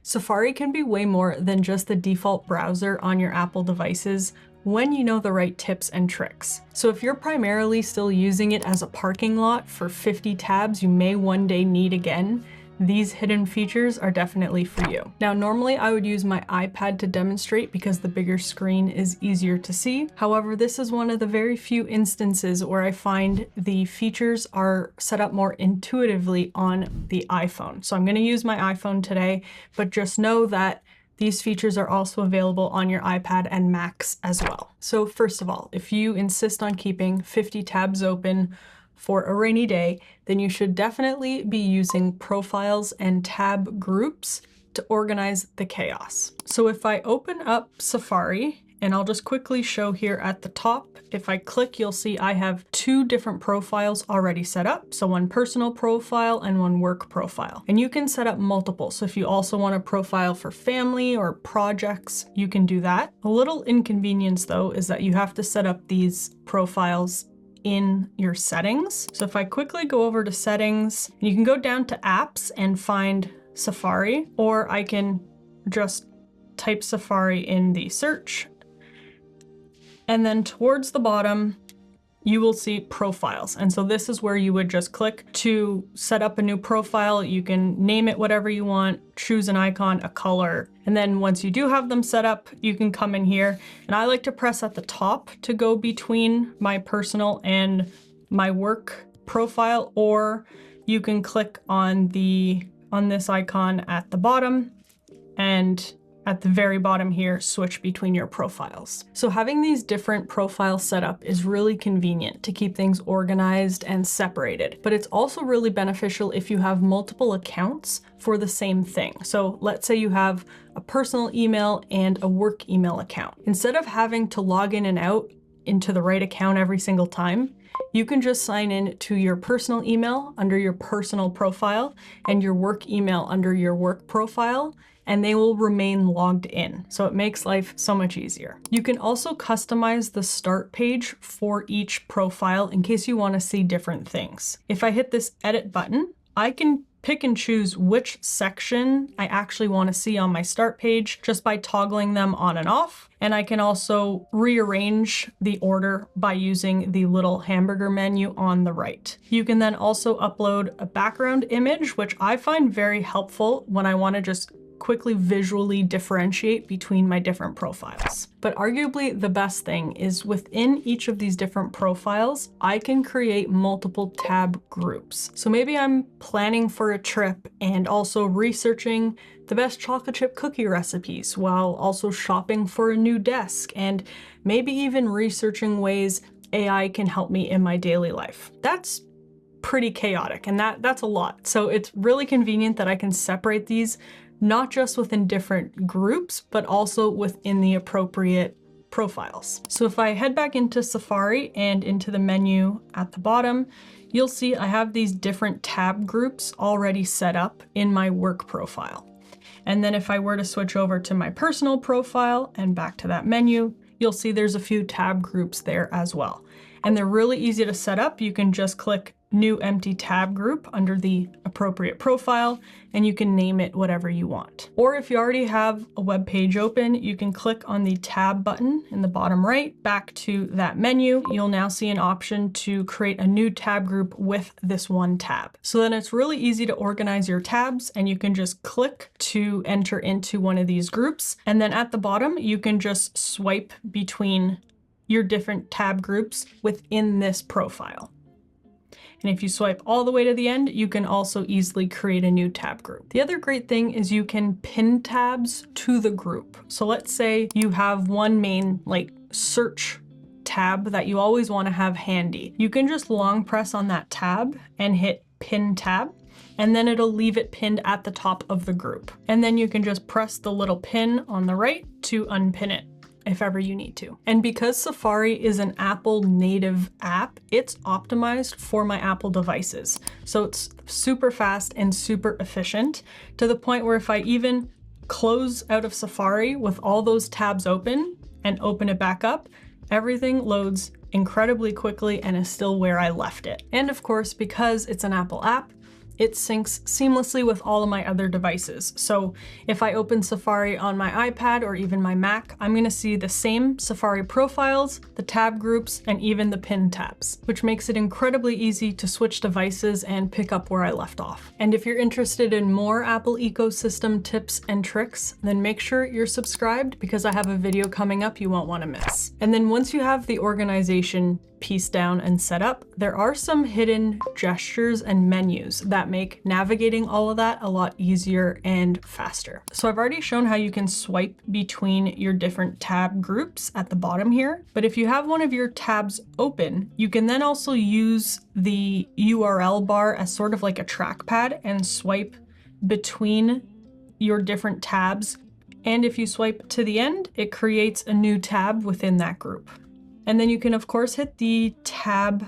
Safari can be way more than just the default browser on your Apple devices when you know the right tips and tricks. So if you're primarily still using it as a parking lot for 50 tabs you may one day need again, these hidden features are definitely for you. Now, normally I would use my iPad to demonstrate because the bigger screen is easier to see. However, this is one of the very few instances where I find the features are set up more intuitively on the iPhone. So I'm going to use my iPhone today, but just know that these features are also available on your iPad and Macs as well. So first of all, if you insist on keeping 50 tabs open for a rainy day, then you should definitely be using profiles and tab groups to organize the chaos. So if I open up Safari, and I'll just quickly show here at the top, if I click, you'll see I have two different profiles already set up. So one personal profile and one work profile. And you can set up multiple. So if you also want a profile for family or projects, you can do that. A little inconvenience though is that you have to set up these profiles in your settings. So if I quickly go over to settings, you can go down to apps and find Safari, or I can just type Safari in the search. And then towards the bottom, you will see profiles. And so this is where you would just click to set up a new profile. You can name it whatever you want, choose an icon, a color. And then once you do have them set up, you can come in here. And I like to press at the top to go between my personal and my work profile, or you can click on this icon at the bottom, and at the very bottom here, switch between your profiles. So having these different profiles set up is really convenient to keep things organized and separated, but it's also really beneficial if you have multiple accounts for the same thing. So let's say you have a personal email and a work email account. Instead of having to log in and out into the right account every single time, you can just sign in to your personal email under your personal profile and your work email under your work profile, and they will remain logged in. So it makes life so much easier. You can also customize the start page for each profile in case you want to see different things. If I hit this edit button, I can pick and choose which section I actually want to see on my start page just by toggling them on and off. And I can also rearrange the order by using the little hamburger menu on the right. You can then also upload a background image, which I find very helpful when I want to just quickly visually differentiate between my different profiles. But arguably the best thing is within each of these different profiles, I can create multiple tab groups. So maybe I'm planning for a trip and also researching the best chocolate chip cookie recipes while also shopping for a new desk, and maybe even researching ways AI can help me in my daily life. That's pretty chaotic, and that's a lot. So it's really convenient that I can separate these not just within different groups, but also within the appropriate profiles. So if I head back into Safari and into the menu at the bottom, you'll see I have these different tab groups already set up in my work profile. And then if I were to switch over to my personal profile and back to that menu, you'll see there's a few tab groups there as well. And they're really easy to set up. You can just click new empty tab group under the appropriate profile, and you can name it whatever you want. Or if you already have a web page open, you can click on the tab button in the bottom right, back to that menu. You'll now see an option to create a new tab group with this one tab. So then it's really easy to organize your tabs, and you can just click to enter into one of these groups. And then at the bottom, you can just swipe between your different tab groups within this profile. And if you swipe all the way to the end, you can also easily create a new tab group. The other great thing is you can pin tabs to the group. So let's say you have one main search tab that you always want to have handy. You can just long press on that tab and hit pin tab, and then it'll leave it pinned at the top of the group. And then you can just press the little pin on the right to unpin it if ever you need to. And because Safari is an Apple native app, it's optimized for my Apple devices. So it's super fast and super efficient, to the point where if I even close out of Safari with all those tabs open and open it back up, everything loads incredibly quickly and is still where I left it. And of course, because it's an Apple app, it syncs seamlessly with all of my other devices. So if I open Safari on my iPad or even my Mac, I'm gonna see the same Safari profiles, the tab groups, and even the pinned tabs, which makes it incredibly easy to switch devices and pick up where I left off. And if you're interested in more Apple ecosystem tips and tricks, then make sure you're subscribed because I have a video coming up you won't wanna miss. And then once you have the organization piece down and set up, there are some hidden gestures and menus that make navigating all of that a lot easier and faster. So I've already shown how you can swipe between your different tab groups at the bottom here, but if you have one of your tabs open, you can then also use the URL bar as sort of like a trackpad and swipe between your different tabs. And if you swipe to the end, it creates a new tab within that group. And then you can of course hit the tab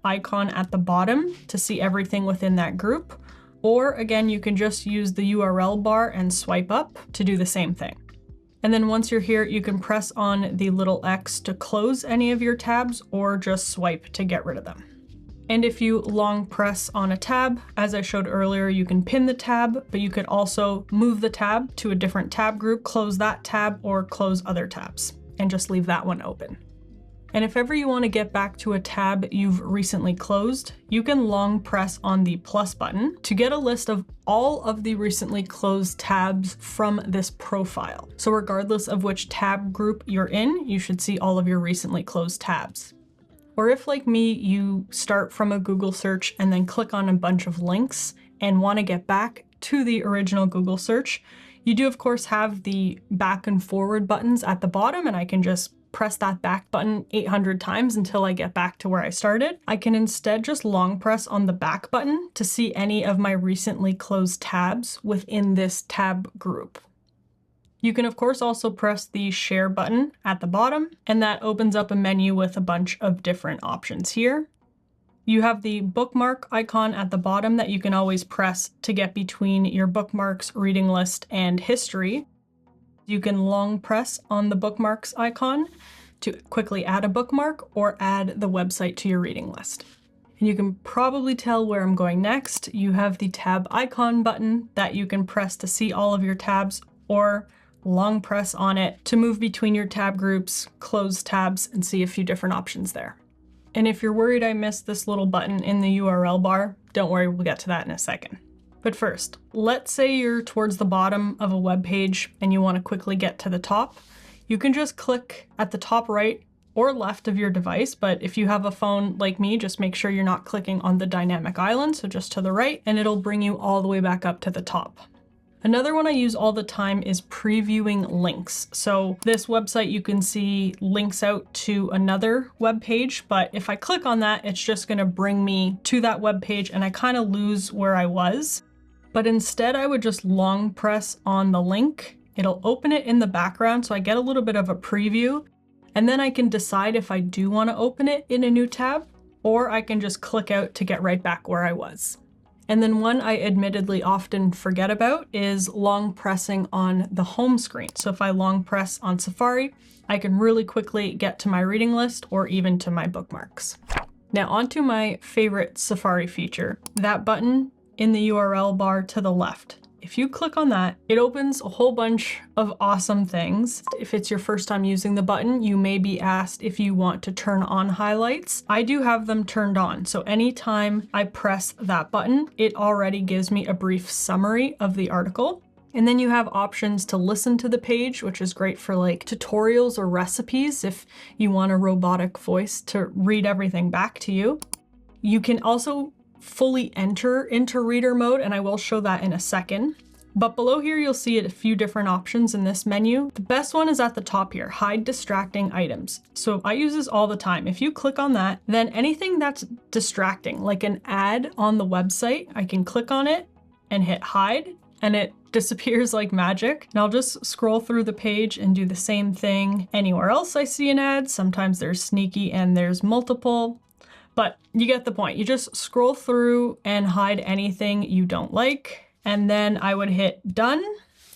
icon at the bottom to see everything within that group. Or again, you can just use the URL bar and swipe up to do the same thing. And then once you're here, you can press on the little X to close any of your tabs or just swipe to get rid of them. And if you long press on a tab, as I showed earlier, you can pin the tab, but you could also move the tab to a different tab group, close that tab, or close other tabs, and just leave that one open. And if ever you want to get back to a tab you've recently closed, you can long press on the plus button to get a list of all of the recently closed tabs from this profile. So regardless of which tab group you're in, you should see all of your recently closed tabs. Or if, like me, you start from a Google search and then click on a bunch of links and want to get back to the original Google search, you do of course have the back and forward buttons at the bottom, and I can just press that back button 800 times until I get back to where I started. I can instead just long press on the back button to see any of my recently closed tabs within this tab group. You can of course also press the share button at the bottom, and that opens up a menu with a bunch of different options here. You have the bookmark icon at the bottom that you can always press to get between your bookmarks, reading list, and history. You can long press on the bookmarks icon to quickly add a bookmark or add the website to your reading list. And you can probably tell where I'm going next. You have the tab icon button that you can press to see all of your tabs, or long press on it to move between your tab groups, close tabs, and see a few different options there. And if you're worried I missed this little button in the URL bar, don't worry, we'll get to that in a second. But first, let's say you're towards the bottom of a web page and you want to quickly get to the top. You can just click at the top right or left of your device, but if you have a phone like me, just make sure you're not clicking on the dynamic island, so just to the right, and it'll bring you all the way back up to the top. Another one I use all the time is previewing links. So this website, you can see links out to another web page, but if I click on that, it's just going to bring me to that web page and I kind of lose where I was. But instead I would just long press on the link. It'll open it in the background, so I get a little bit of a preview, and then I can decide if I do want to open it in a new tab, or I can just click out to get right back where I was. And then one I admittedly often forget about is long pressing on the home screen. So if I long press on Safari, I can really quickly get to my reading list or even to my bookmarks. Now onto my favorite Safari feature, that button in the URL bar to the left. If you click on that, it opens a whole bunch of awesome things. If it's your first time using the button, you may be asked if you want to turn on highlights. I do have them turned on, so anytime I press that button, it already gives me a brief summary of the article. And then you have options to listen to the page, which is great for like tutorials or recipes if you want a robotic voice to read everything back to you. You can also fully enter into reader mode, and I will show that in a second. But below here, you'll see a few different options in this menu. The best one is at the top here, hide distracting items. So I use this all the time. If you click on that, then anything that's distracting, like an ad on the website, I can click on it and hit hide, and it disappears like magic. And I'll just scroll through the page and do the same thing anywhere else I see an ad. Sometimes there's sneaky and there's multiple. But you get the point. You just scroll through and hide anything you don't like. And then I would hit done.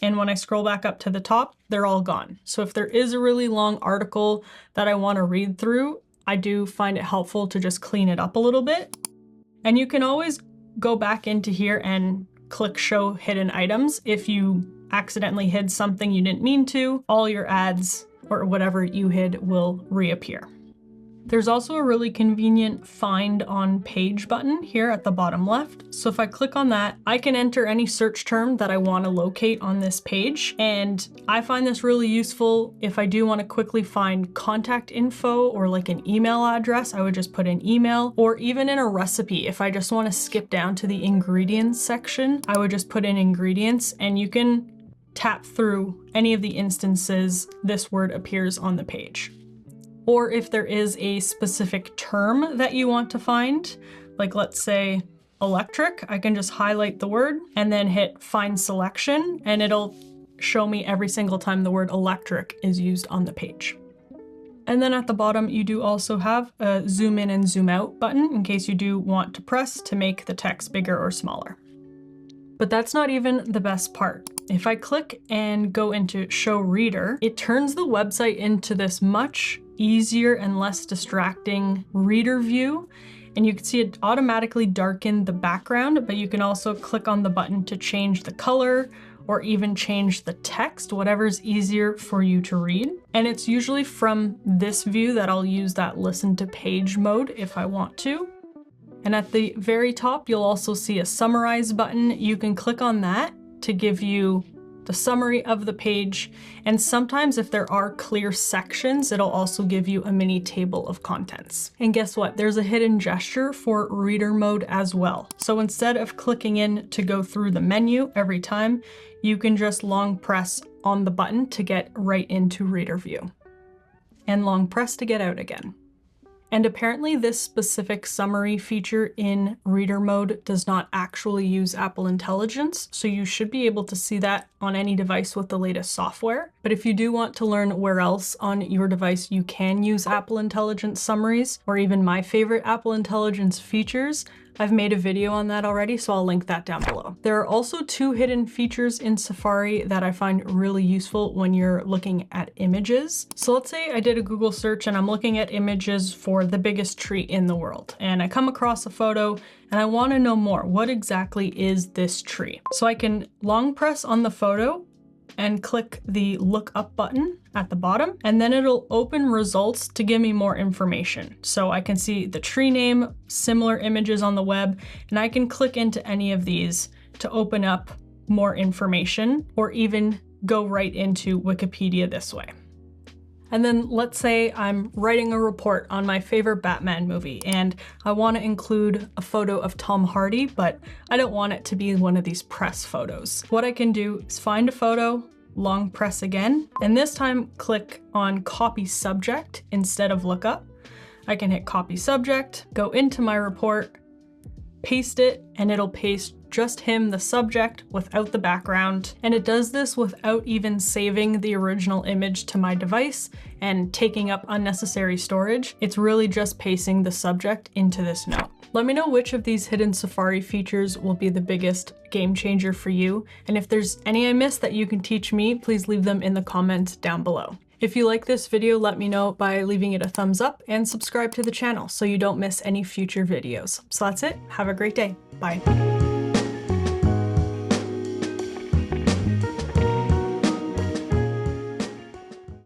And when I scroll back up to the top, they're all gone. So if there is a really long article that I want to read through, I do find it helpful to just clean it up a little bit. And you can always go back into here and click show hidden items. If you accidentally hid something you didn't mean to, all your ads or whatever you hid will reappear. There's also a really convenient find on page button here at the bottom left. So if I click on that, I can enter any search term that I want to locate on this page. And I find this really useful if I do want to quickly find contact info or like an email address. I would just put in email, or even in a recipe. If I just want to skip down to the ingredients section, I would just put in ingredients, and you can tap through any of the instances this word appears on the page. Or if there is a specific term that you want to find, like let's say electric, I can just highlight the word and then hit find selection, and it'll show me every single time the word electric is used on the page. And then at the bottom, you do also have a zoom in and zoom out button in case you do want to press to make the text bigger or smaller. But that's not even the best part. If I click and go into show reader, it turns the website into this much easier and less distracting reader view. And you can see it automatically darken the background, but you can also click on the button to change the color or even change the text, whatever's easier for you to read. And it's usually from this view that I'll use that listen to page mode if I want to. And at the very top, you'll also see a summarize button. You can click on that to give you the summary of the page. And sometimes if there are clear sections, it'll also give you a mini table of contents. And guess what? There's a hidden gesture for reader mode as well. So instead of clicking in to go through the menu every time, you can just long press on the button to get right into reader view and long press to get out again. And apparently this specific summary feature in reader mode does not actually use Apple Intelligence, so you should be able to see that on any device with the latest software. But if you do want to learn where else on your device you can use Apple Intelligence summaries, or even my favorite Apple Intelligence features, I've made a video on that already, so I'll link that down below. There are also 2 hidden features in Safari that I find really useful when you're looking at images. So let's say I did a Google search and I'm looking at images for the biggest tree in the world, and I come across a photo and I want to know more. What exactly is this tree? So I can long press on the photo and click the look up button at the bottom, and then it'll open results to give me more information. So I can see the tree name, similar images on the web, and I can click into any of these to open up more information or even go right into Wikipedia this way. And then let's say I'm writing a report on my favorite Batman movie and I want to include a photo of Tom Hardy, but I don't want it to be one of these press photos. What I can do is find a photo, long press again, and this time click on copy subject instead of lookup. I can hit copy subject, go into my report, paste it, and it'll paste just him, the subject, without the background. And it does this without even saving the original image to my device and taking up unnecessary storage. It's really just pasting the subject into this note. Let me know which of these hidden Safari features will be the biggest game changer for you. And if there's any I missed that you can teach me, please leave them in the comments down below. If you like this video, let me know by leaving it a thumbs up and subscribe to the channel so you don't miss any future videos. So that's it. Have a great day. Bye.